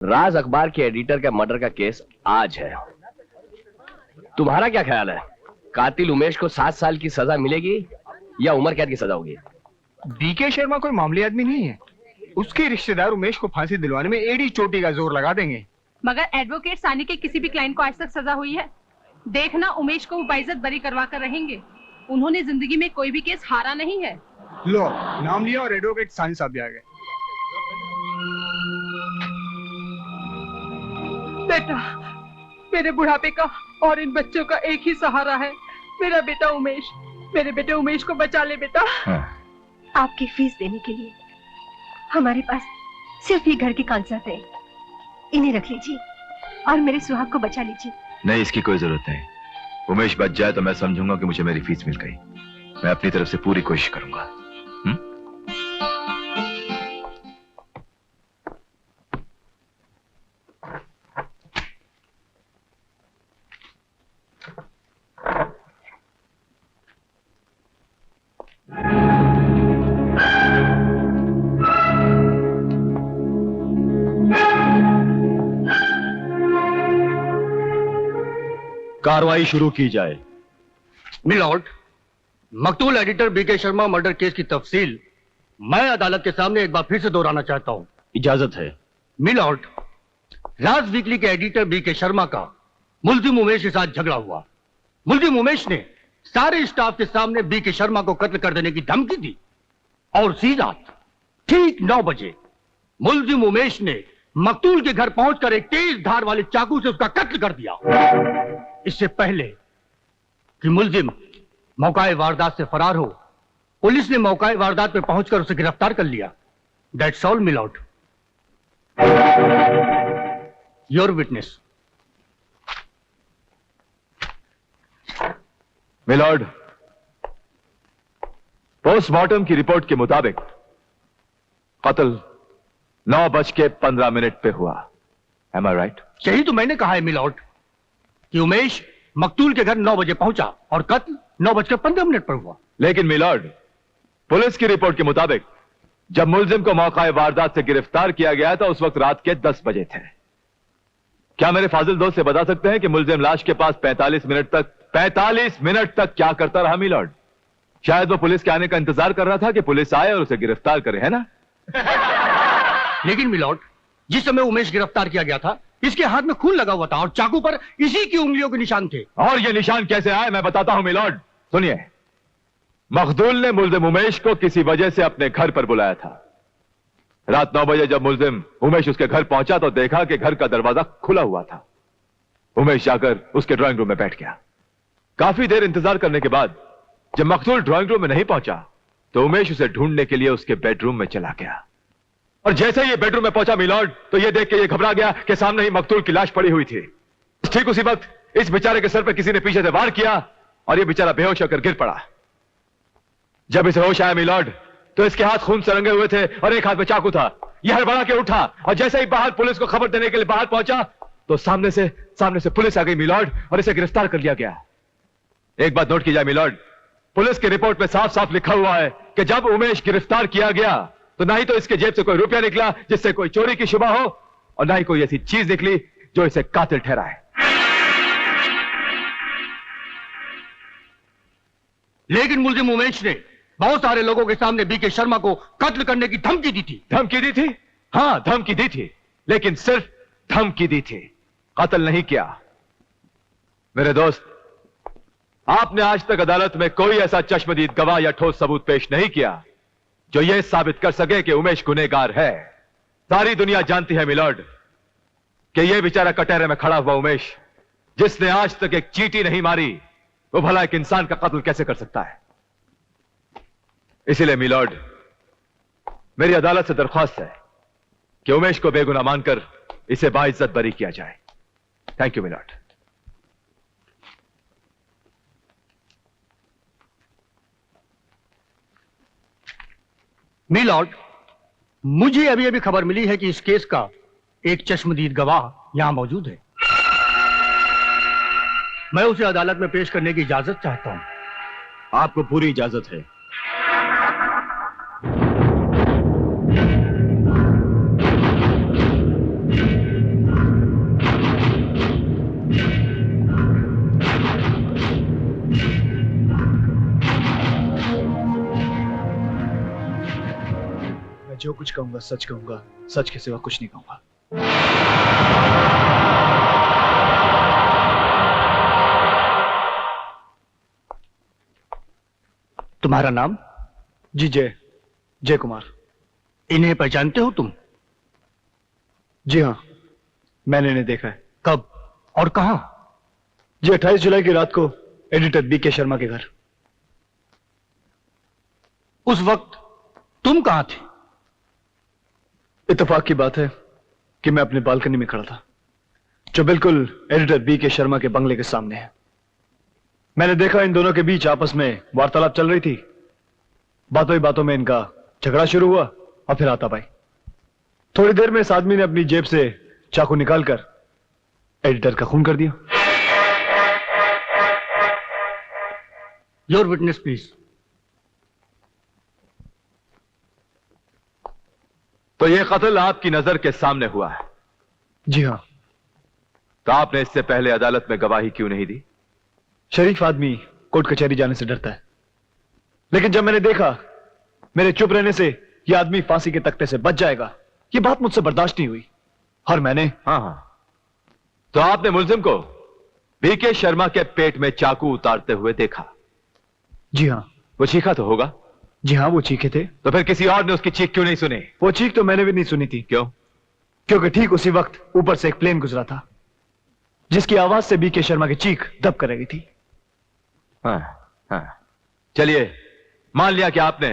राज अखबार के एडिटर का मर्डर का केस आज है। तुम्हारा क्या ख्याल है, कातिल उमेश को 7 साल की सजा मिलेगी या उम्र कैद की सजा होगी? बीके शर्मा कोई मामूली आदमी नहीं है। उसके रिश्तेदार उमेश को फांसी दिलवाने में एड़ी चोटी का जोर लगा देंगे। मगर एडवोकेट सानी के किसी भी क्लाइंट को आज तक सजा हुई है? देखना, उमेश को वो बाइज्जत बरी करवा कर रहेंगे। उन्होंने जिंदगी में कोई भी केस हारा नहीं है। लो, नाम लिया और एडवोकेट सानी साहब भी आ गए। बेटा, मेरे बुढ़ापे का और इन बच्चों का एक ही सहारा है, मेरा बेटा उमेश। मेरे बेटे उमेश को बचा ले बेटा। आपकी फीस देने के लिए हमारे पास सिर्फ ये घर के कागजात हैं। इन्हें रख लीजिए और मेरे सुहाग को बचा लीजिए। नहीं, इसकी कोई जरूरत नहीं। उमेश बच जाए तो मैं समझूंगा कि मुझे मेरी फीस मिल गई। मैं अपनी तरफ से पूरी कोशिश करूंगा। कार्रवाई शुरू की जाए। मिलॉर्ड, मकतूल editor BK Sharma murder case की तफसील मैं अदालत के सामने एक बार फिर से दोहराना चाहता हूं। इजाजत है। मिलॉर्ड, राज वीकली के एडिटर बीके शर्मा का मुल्जिम उमेश के साथ झगड़ा हुआ। मुल्जिम उमेश ने सारे स्टाफ के सामने बीके शर्मा को कत्ल कर देने की धमकी दी और उसी रात ठीक 9 बजे मुल्जिम उमेश ने मकतूल के घर पहुंचकर एक तेज धार वाले चाकू से उसका कत्ल कर दिया। इससे पहले कि मुल्जिम मौकाए वारदात से फरार हो, पुलिस ने मौकाए वारदात पे पहुंचकर उसे गिरफ्तार कर लिया। That's all milord. Your witness. Milord, postmortem की रिपोर्ट के मुताबिक कत्ल 9:15 पे हुआ। Am I right? यही तो मैंने कहा है मिलॉर्ड कि उमेश मकतूल के घर 9 बजे पहुंचा और कत्ल 9:15 पर हुआ। लेकिन मिलॉर्ड, पुलिस की रिपोर्ट के मुताबिक जब मुल्जिम को मौकाए वारदात से गिरफ्तार किया गया था उस वक्त रात के 10 बजे थे। क्या मेरे फाजिल दोस्त से बता सकते हैं कि मुल्जिम लाश के पास 45 मिनट तक क्या करता रहा मिलॉर्ड? शायद वो पुलिस के आने का इंतजार कर रहा था कि पुलिस आए और उसे गिरफ्तार करे, है ना? लेकिन मिलॉर्ड, जिस समय उमेश गिरफ्तार किया गया था इसके हाथ में खून लगा हुआ था और चाकू पर इसी की उंगलियों के निशान थे। और ये निशान कैसे आए मैं बताता हूं मिलॉर्ड। सुनिए, मखदूल ने मुल्जिम उमेश को किसी वजह से अपने घर पर बुलाया था। रात 9 बजे जब मुल्जिम उमेश उसके घर पहुंचा तो देखा कि घर का दरवाजा खुला हुआ था। उमेश जाकर उसके ड्राइंग रूम में बैठ गया। काफी देर इंतजार करने के बाद जब मखदूल ड्राइंग रूम में नहीं पहुंचा तो उमेश उसे ढूंढने के लिए उसके बेडरूम में चला गया। और जैसे ही बेडरूम में पहुंचा मिलॉर्ड तो यह देख के ये घबरा गया कि सामने ही मकतूल की लाश पड़ी हुई थी। ठीक उसी वक्त इस बेचारे के सर पर किसी ने पीछे से वार किया और यह बेचारा बेहोश होकर गिर पड़ा। जब इसे होश आया मिलॉर्ड तो इसके हाथ खून से रंगे हुए थे और एक हाथ में चाकू था। यह हड़बड़ा के उठा और जैसे ही बाहर पुलिस को खबर देने के लिए बाहर पहुंचा तो सामने से पुलिस आ गई मिलॉर्ड और इसे गिरफ्तार कर लिया गया। एक बात नोट की जाए मिलॉर्ड, पुलिस की रिपोर्ट में साफ साफ लिखा हुआ है कि जब उमेश गिरफ्तार किया गया तो ना ही तो इसके जेब से कोई रुपया निकला जिससे कोई चोरी की शुबा हो और ना ही कोई ऐसी चीज निकली जो इसे कातिल ठहराए। लेकिन मुल्जिम उमेश ने बहुत सारे लोगों के सामने बीके शर्मा को कत्ल करने की धमकी दी थी। धमकी दी थी? हां, धमकी दी थी, लेकिन सिर्फ धमकी दी थी, कत्ल नहीं किया। मेरे दोस्त, आपने आज तक अदालत में कोई ऐसा चश्मदीद गवाह या ठोस सबूत पेश नहीं किया जो यह साबित कर सके कि उमेश गुनहगार है। सारी दुनिया जानती है मिलॉर्ड कि यह बेचारा कटहरे में खड़ा हुआ उमेश, जिसने आज तक एक चींटी नहीं मारी, वो भला एक इंसान का कत्ल कैसे कर सकता है? इसीलिए मिलॉर्ड, मेरी अदालत से दरख्वास्त है कि उमेश को बेगुनाह मानकर इसे बाइज्जत बरी किया जाए। Thank you milord. मिलॉर्ड, मुझे अभी अभी खबर मिली है कि इस केस का एक चश्मदीद गवाह यहां मौजूद है। मैं उसे अदालत में पेश करने की इजाजत चाहता हूं। आपको पूरी इजाजत है। कुछ कहूंगा सच कहूंगा, सच के सिवा कुछ नहीं कहूंगा। तुम्हारा नाम? जी जय कुमार। इन्हें पहचानते हो तुम? जी हाँ, मैंने इन्हें देखा है। कब और कहां? जी 28 जुलाई की रात को एडिटर बीके शर्मा के घर। उस वक्त तुम कहां थे? इत्तेफाक की बात है कि मैं अपने बालकनी में खड़ा था, जो बिल्कुल एडिटर बीके शर्मा के बंगले के सामने है। मैंने देखा इन दोनों के बीच आपस में वार्तालाप चल रही थी। बातों ही बातों में इनका झगड़ा शुरू हुआ और फिर हाथापाई। थोड़ी देर में इस आदमी ने अपनी जेब से चाकू निकालकर एडिटर का खून कर दिया। Your witness please. तो यह कत्ल आपकी नजर के सामने हुआ है? जी हाँ। तो आपने इससे पहले अदालत में गवाही क्यों नहीं दी? शरीफ आदमी कोर्ट कचहरी जाने से डरता है, लेकिन जब मैंने देखा मेरे चुप रहने से यह आदमी फांसी के तख्ते से बच जाएगा, यह बात मुझसे बर्दाश्त नहीं हुई और मैंने। हाँ, तो आपने मुलजिम को बीके शर्मा के पेट में चाकू उतारते हुए देखा? जी हाँ। वो चीखा तो होगा? जी हाँ, वो चीखे थे। तो फिर किसी और ने उसकी चीख क्यों नहीं सुनी? वो चीख तो मैंने भी नहीं सुनी थी। क्यों? क्योंकि ठीक उसी वक्त ऊपर से एक प्लेन गुजरा था, जिसकी आवाज से बीके शर्मा की चीख दब कर रही थी। हाँ। चलिए, मान लिया कि आपने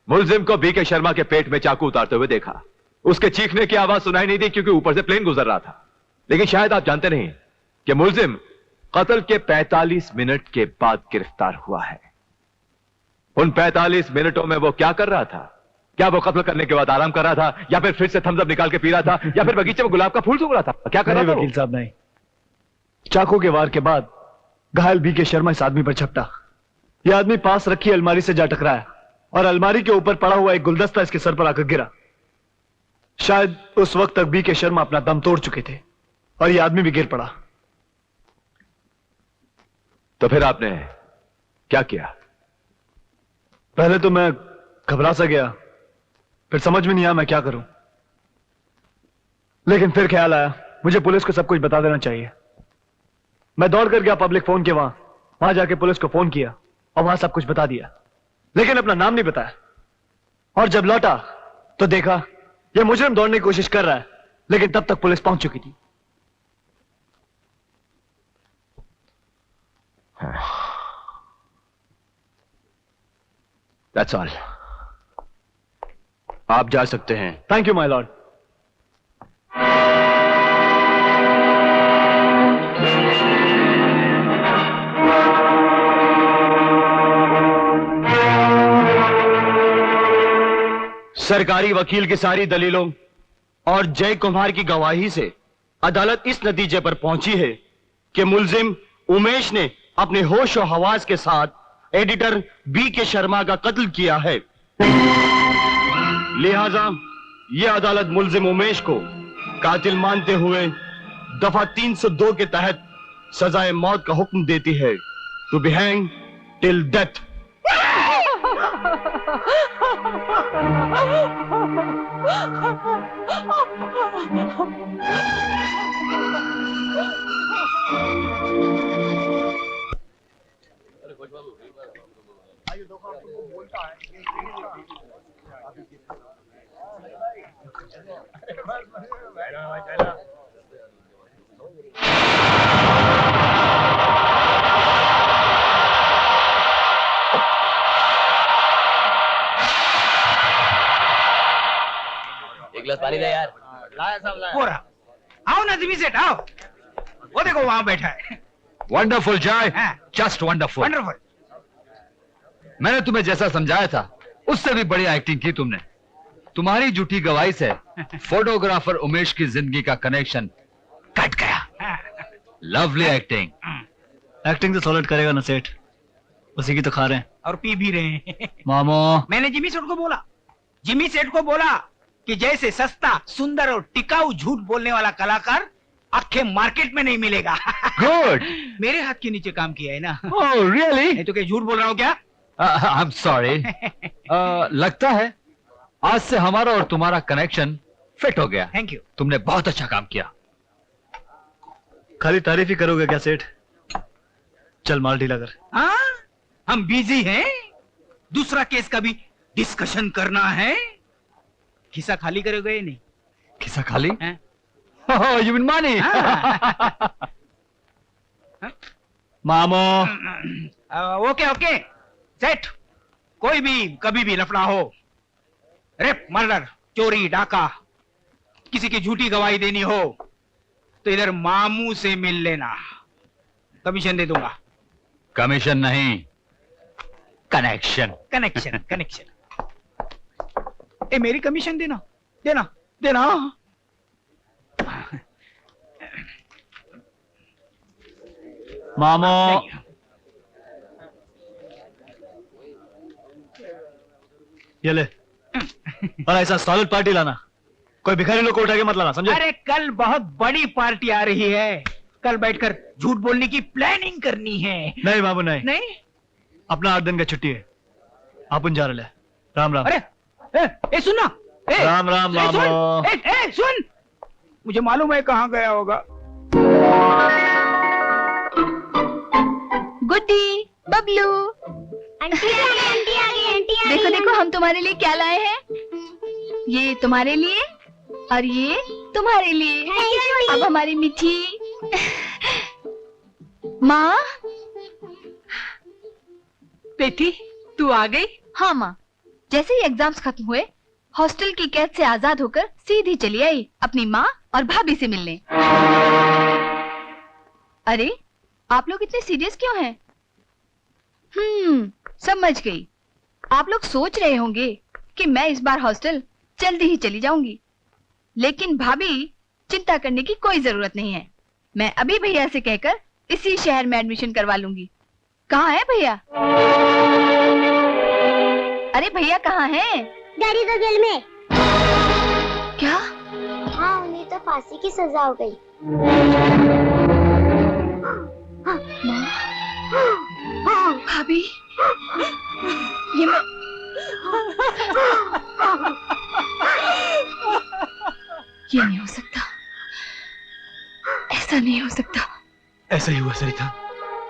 मुलजिम को बीके शर्मा के पेट में चाकू उतारते हुए देखा। उसके चीखने की आवाज सुनाई नहीं दी क्योंकि ऊपर से प्लेन गुजर रहा था। लेकिन शायद आप जानते नहीं कि मुलजिम कत्ल के 45 मिनट के बाद गिरफ्तार हुआ है। उन 45 मिनटों में वो क्या कर रहा था? क्या वो कत्ल करने के बाद आराम कर रहा था, या फिर से थम्स अप निकाल के पी रहा था, या फिर बगीचे में गुलाब का फूल सूंघ रहा था? क्या कर रहा था? वकील साहब, नहीं। चाकू के वार के बाद घायल बीके शर्मा इस आदमी पर झपटा। यह आदमी पास रखी अलमारी से जा टकराया और अलमारी के ऊपर पड़ा हुआ एक गुलदस्ता इसके सर पर आकर गिरा। शायद उस वक्त तक बीके शर्मा अपना दम तोड़ चुके थे और यह आदमी भी गिर पड़ा। तो फिर आपने क्या किया? पहले तो मैं घबरा सा गया, फिर समझ में नहीं आया मैं क्या करूं। लेकिन फिर ख्याल आया मुझे पुलिस को सब कुछ बता देना चाहिए। मैं दौड़ कर गया पब्लिक फोन के वहां जाके पुलिस को फोन किया और वहां सब कुछ बता दिया, लेकिन अपना नाम नहीं बताया। और जब लौटा तो देखा यह मुजरिम दौड़ने की कोशिश कर रहा है, लेकिन तब तक पुलिस पहुंच चुकी थी। That's all. आप जा सकते हैं। Thank you my Lord. सरकारी वकील की सारी दलीलों और जय कुमार की गवाही से अदालत इस नतीजे पर पहुंची है कि मुलजिम उमेश ने अपने होश और हवास के साथ एडिटर बीके शर्मा का कत्ल किया है। लिहाजा यह अदालत मुलजिम उमेश को कातिल मानते हुए दफा 302 के तहत सजाए मौत का हुक्म देती है, to be hang till death. एक गिलास पानी दे यार। पूरा आओ ना जिमी सेठ, आओ। वो देखो वहां बैठा है। वंडरफुल जय, हाँ। Just wonderful. वंडरफुल। मैंने तुम्हें जैसा समझाया था उससे भी बढ़िया एक्टिंग की तुमने। तुम्हारी झूठी गवाही से फोटोग्राफर उमेश की जिंदगी का कनेक्शन कट गया। Lovely acting. एक्टिंग तो सॉलिड करेगा ना सेठ, उसी की तो खा रहे हैं और पी भी रहे हैं। मामो। मैंने जिमी सेठ को बोला, जिमी सेठ को बोला कि जैसे सस्ता, सुंदर और टिकाऊ झूठ बोलने वाला कलाकार आखे मार्केट में नहीं मिलेगा। गुड। मेरे हाथ के नीचे काम किया है ना। Oh really? नहीं तो क्या झूठ बोल रहा हूँ क्या? I am sorry. लगता है आज से हमारा और तुम्हारा कनेक्शन फिट हो गया। Thank you. तुमने बहुत अच्छा काम किया। खाली तारीफ ही करोगे क्या सेठ? चल माल ढीला कर। हाँ, हम बिजी हैं, दूसरा केस का भी डिस्कशन करना है। खिस्सा खाली करोगे या नहीं? खिस्सा खाली? हैं? You mean money? मामो। ओके ओके सेठ, कोई भी कभी भी लफड़ा हो, रेप, मर्डर, चोरी, डाका, किसी की झूठी गवाही देनी हो तो इधर मामू से मिल लेना, कमीशन दे दूंगा। कमीशन नहीं, कनेक्शन। Connection connection. ए मेरी कमीशन देना देना देना। मामो। ये ले। और ऐसा सॉलिड पार्टी लाना, कोई भिखारी लोग को उठा के मत लाना, समझे? अरे कल बहुत बड़ी पार्टी आ रही है, कल बैठकर झूठ बोलने की प्लानिंग करनी है। नहीं मामू नहीं, नहीं? अपना 8 दिन का छुट्टी है, अपन जा रहे। राम राम। अरे ए सुनना। राम राम मामो। सुन, मुझे मालूम है कहाँ गया होगा। गुड्डी, बबलू, आंटी आ गई, आंटी आ गई, आंटी आ गई। देखो देखो हम तुम्हारे लिए क्या लाए हैं। ये तुम्हारे लिए और ये तुम्हारे लिए। अब हमारी मीठी माँ। बेटी तू आ गई? हाँ माँ, जैसे ही एग्जाम्स खत्म हुए हॉस्टल की कैद से आजाद होकर सीधी चली आई अपनी माँ और भाभी से मिलने। अरे आप लोग इतने सीरियस क्यों हैं? समझ गई। आप लोग सोच रहे होंगे कि मैं इस बार हॉस्टल जल्दी ही चली जाऊंगी, लेकिन भाभी चिंता करने की कोई जरूरत नहीं है। मैं अभी भैया से कहकर इसी शहर में एडमिशन करवा लूंगी। कहाँ है भैया? अरे भैया कहाँ हैं? डैडी तो जेल में। क्या? हाँ, उन्हें तो फांसी की सजा हो गई। भाभी, ये मैं ये नहीं हो सकता, ऐसा नहीं हो सकता। ऐसा ही हुआ सरिता,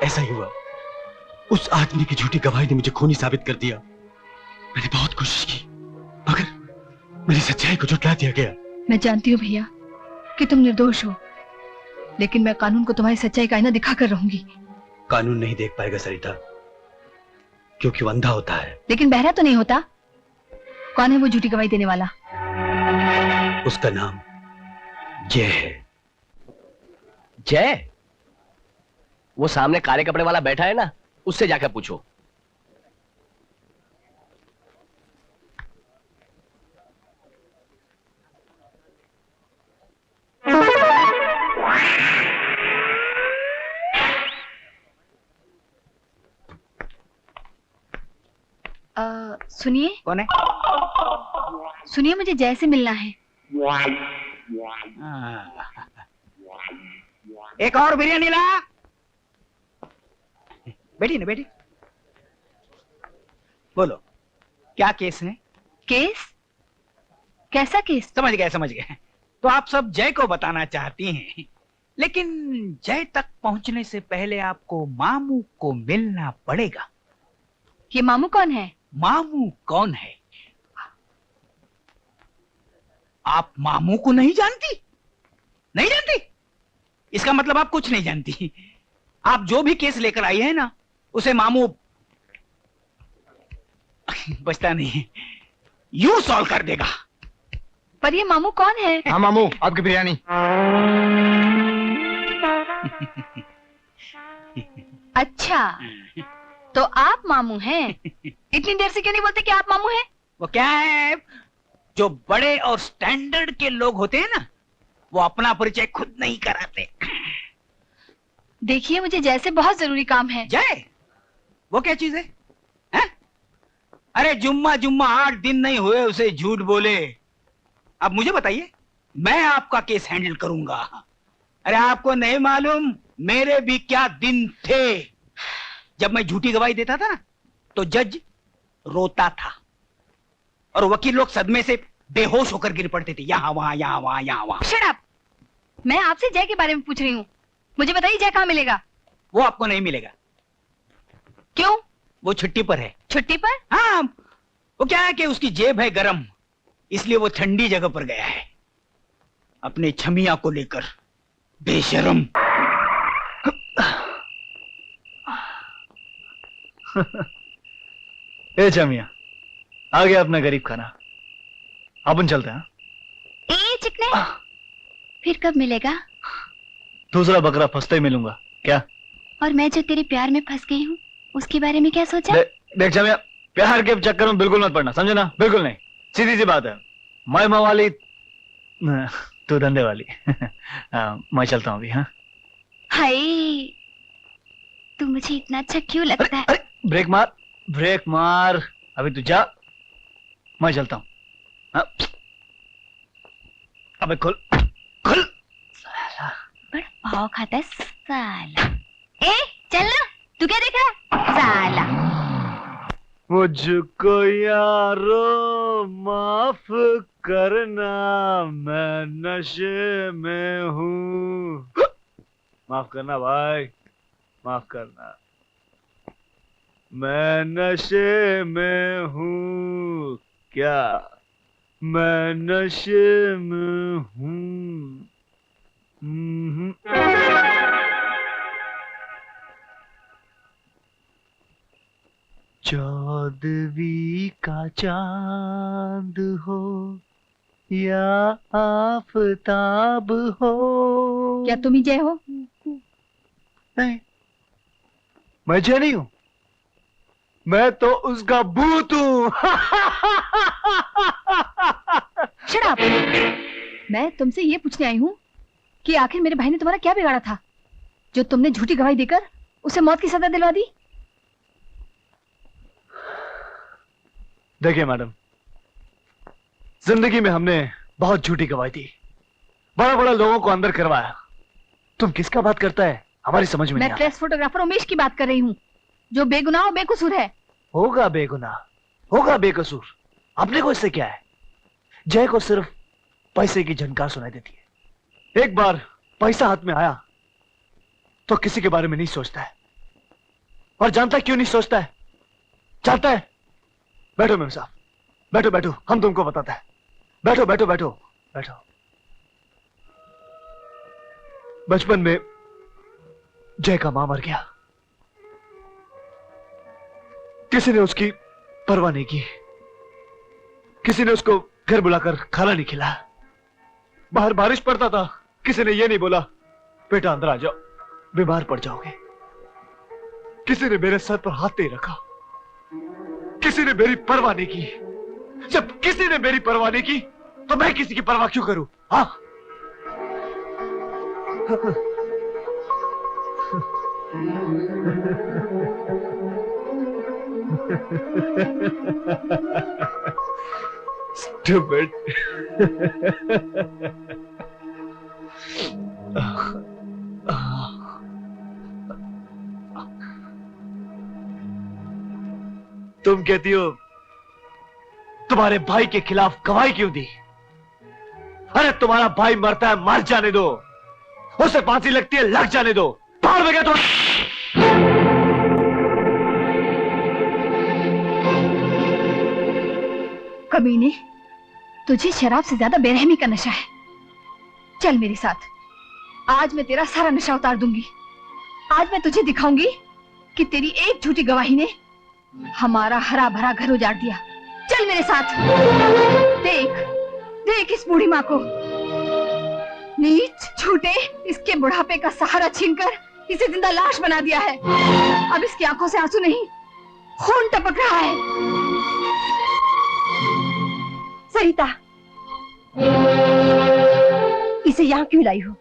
ऐसा ही हुआ। उस आदमी की झूठी गवाही ने मुझे खूनी साबित कर दिया। मैंने बहुत कोशिश की मगर मेरी सच्चाई को झुठला दिया गया। मैं जानती हूँ भैया कि तुम निर्दोष हो, लेकिन मैं कानून को तुम्हारी सच्चाई का आईना दिखाकर रहूंगी। कानून नहीं देख पाएगा सरिता, क्योंकि वो अंधा होता है। लेकिन बहरा तो नहीं होता। कौन है वो झूठी गवाही देने वाला? उसका नाम जय है। जय? वो सामने काले कपड़े वाला बैठा है ना, उससे जाकर पूछो। सुनिए। कौन है? सुनिए, मुझे जय से मिलना है। एक और बिरयानी ला। बैठी ना बैठी। बोलो क्या केस है? केस? कैसा केस? समझ गए समझ गए। तो आप सब जय को बताना चाहती हैं, लेकिन जय तक पहुंचने से पहले आपको मामू को मिलना पड़ेगा। ये मामू कौन है? मामू कौन है? आप मामू को नहीं जानती? नहीं जानती? इसका मतलब आप कुछ नहीं जानती। आप जो भी केस लेकर आई है ना, उसे मामू बचता नहीं, यूं सॉल्व कर देगा। पर ये मामू कौन है? हाँ मामू, आपकी बिरयानी। अच्छा, तो आप मामू हैं। इतनी देर से क्यों नहीं बोलते कि आप मामू हैं? वो क्या है, जो बड़े और स्टैंडर्ड के लोग होते हैं ना, वो अपना परिचय खुद नहीं कराते। देखिए, मुझे जैसे बहुत जरूरी काम है। जय? वो क्या चीज है? हैं? अरे जुम्मा 8 दिन नहीं हुए उसे झूठ बोले। अब मुझे बताइए, मैं आपका केस हैंडल करूंगा। अरे आपको नहीं मालूम मेरे भी क्या दिन थे। जब मैं झूठी गवाही देता था ना, तो जज रोता था। और वकील लोग सदमे से बेहोश होकर गिर पड़ते थे, यहाँ वहाँ यहाँ वहाँ यहाँ वहाँ। Shut up! मैं आपसे जय के बारे में पूछ रही हूँ। मुझे बताइए जय कहाँ मिलेगा? वो आपको नहीं मिलेगा। क्यों? वो छुट्टी पर है। छुट्टी पर? हाँ, वो क्या है कि उसकी जेब है गरम, इसलिए वो ठंडी जगह पर गया है अपने छमिया को लेकर। बेशरम। ए जमिया, आ गया अपना गरीब खाना। अपन चलते हैं। ए चिकने, फिर कब मिलेगा? दूसरा बकरा फंसते ही मिलूंगा। क्या? और मैं जो तेरे प्यार में फंस गई हूँ उसके बारे में क्या सोचा? देख जमिया, प्यार के चक्कर में बिल्कुल मत पड़ना, समझे ना? बिल्कुल नहीं, सीधी सी बात है। मैं वाली, तू धंधे वाली। मैं चलता हूँ अभी। हाँ हाय, तू मुझे इतना अच्छा क्यों लगता है? अरे ब्रेक मार, ब्रेक मार। अभी तू जा, मैं चलता हूँ। हाँ? अबे खुल खुल। बड़ा भाव खाता है साला। ए चल ना, तू क्या देख रहा है साला? मुझको यारो माफ करना, मैं नशे में हूँ। माफ करना भाई, माफ करना। मैं नशे में हूँ। क्या? मैं नशे में हूँ। चौदवी का चांद हो या आफताब हो। क्या तुम ही जय हो? नहीं, मैं जय नहीं हूं, मैं तो उसका भूत हूं। Shut up! मैं तुमसे ये पूछने आई हूँ कि आखिर मेरे भाई ने तुम्हारा क्या बिगाड़ा था जो तुमने झूठी गवाही देकर उसे मौत की सजा दिलवा दी? देखिए मैडम, जिंदगी में हमने बहुत झूठी गवाही दी, बड़ा बड़ा लोगों को अंदर करवाया। तुम किसका बात करता है, हमारी समझ में नहीं मैं आता। प्रेस फोटोग्राफर उमेश की बात कर रही हूँ, जो बेगुनाह और बेकसूर है। होगा बेगुनाह, होगा बेकसूर, अपने को इससे क्या है? जय को सिर्फ पैसे की झनकार सुनाई देती है। एक बार पैसा हाथ में आया तो किसी के बारे में नहीं सोचता है। और जानता है क्यों नहीं सोचता है? जानता है? बैठो मेम साहब, बैठो बैठो, हम तुमको बताते हैं। बैठो बैठो बैठो बैठो। बचपन में जय का मां मर गया, किसी ने उसकी परवाह नहीं की, किसी ने उसको घर बुलाकर खाना नहीं खिलाया। बाहर बारिश पड़ता था, किसी ने यह नहीं बोला बेटा अंदर आ जाओ, बीमार पड़ जाओगे। किसी ने मेरे सर पर हाथ नहीं रखा, किसी ने मेरी परवाह नहीं की। जब किसी ने मेरी परवाह नहीं की तो मैं किसी की परवाह क्यों करूं? हाँ Stupid. तुम कहती हो तुम्हारे भाई के खिलाफ गवाही क्यों दी? अरे तुम्हारा भाई मरता है, मर जाने दो, उसे फांसी लगती है, लग जाने दो। भाड़ में गया तो कमीने, तुझे शराब से ज्यादा बेरहमी का नशा है। चल मेरे साथ, आज मैं तेरा सारा नशा उतार दूंगी। आज मैं तुझे दिखाऊंगी कि तेरी एक झूठी गवाही ने हमारा हरा भरा घर उजाड़ दिया। चल मेरे साथ। देख देख इस बूढ़ी माँ को, नीच झूठे इसके बुढ़ापे का सहारा छीनकर इसे जिंदा लाश बना दिया है। अब इसकी आंखों से आंसू नहीं, खून टपक रहा है। सरिता, इसे यहाँ क्यों लाई हो?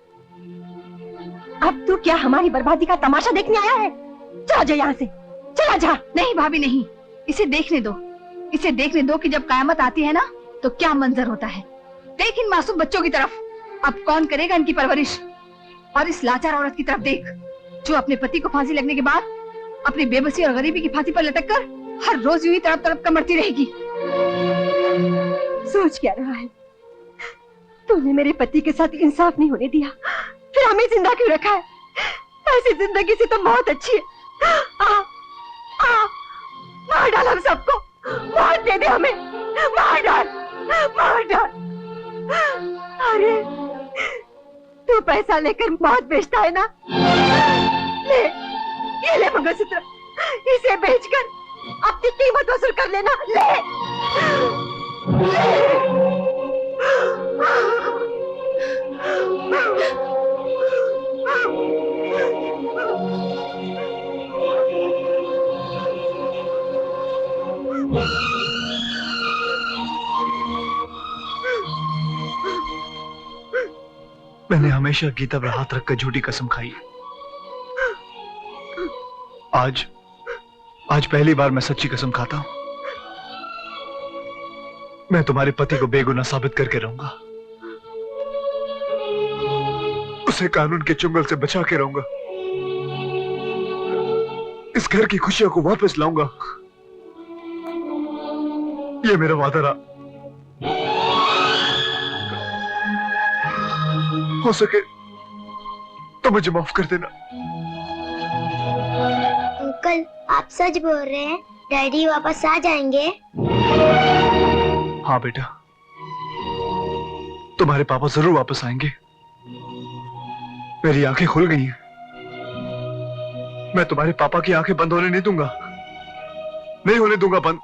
अब तू क्या हमारी बर्बादी का तमाशा देखने आया है? चला जा यहाँ से, चला जा। नहीं भाभी नहीं, इसे देखने दो, इसे देखने दो कि जब कयामत आती है ना तो क्या मंजर होता है। देख इन मासूम बच्चों की तरफ, अब कौन करेगा इनकी परवरिश? और इस लाचार औरत की तरफ देख, जो अपने पति को फांसी लगने के बाद अपनी बेबसी और गरीबी की फांसी पर लटक कर हर रोज यूं ही तड़प तड़प कर मरती रहेगी। सोच क्या रहा है? तूने मेरे पति के साथ इंसाफ नहीं होने दिया, फिर हमें जिंदा क्यों रखा है? ऐसी जिंदगी से तो मौत अच्छी है। मार डाल हम सबको, मौत दे दे हमें, मार डाल, मार डाल। अरे तू पैसा लेकर मौत बेचता है ना? ले, ये ले मंगलसूत्र, इसे बेचकर अपनी कीमत वसूल कर लेना। ले, मैंने हमेशा गीता पर हाथ रखकर झूठी कसम खाई है। आज पहली बार मैं सच्ची कसम खाता हूं। मैं तुम्हारे पति को बेगुनाह साबित करके रहूंगा, उसे कानून के चुंगल से बचा के रहूंगा, इस घर की खुशियों को वापस लाऊंगा। ये मेरा वादा रहा। हो सके तो मुझे माफ कर देना। अंकल, आप सच बोल रहे हैं? डैडी वापस आ जाएंगे? हाँ बेटा, तुम्हारे पापा जरूर वापस आएंगे। मेरी आंखें खुल गई हैं। मैं तुम्हारे पापा की आंखें बंद होने नहीं दूंगा, नहीं होने दूंगा बंद।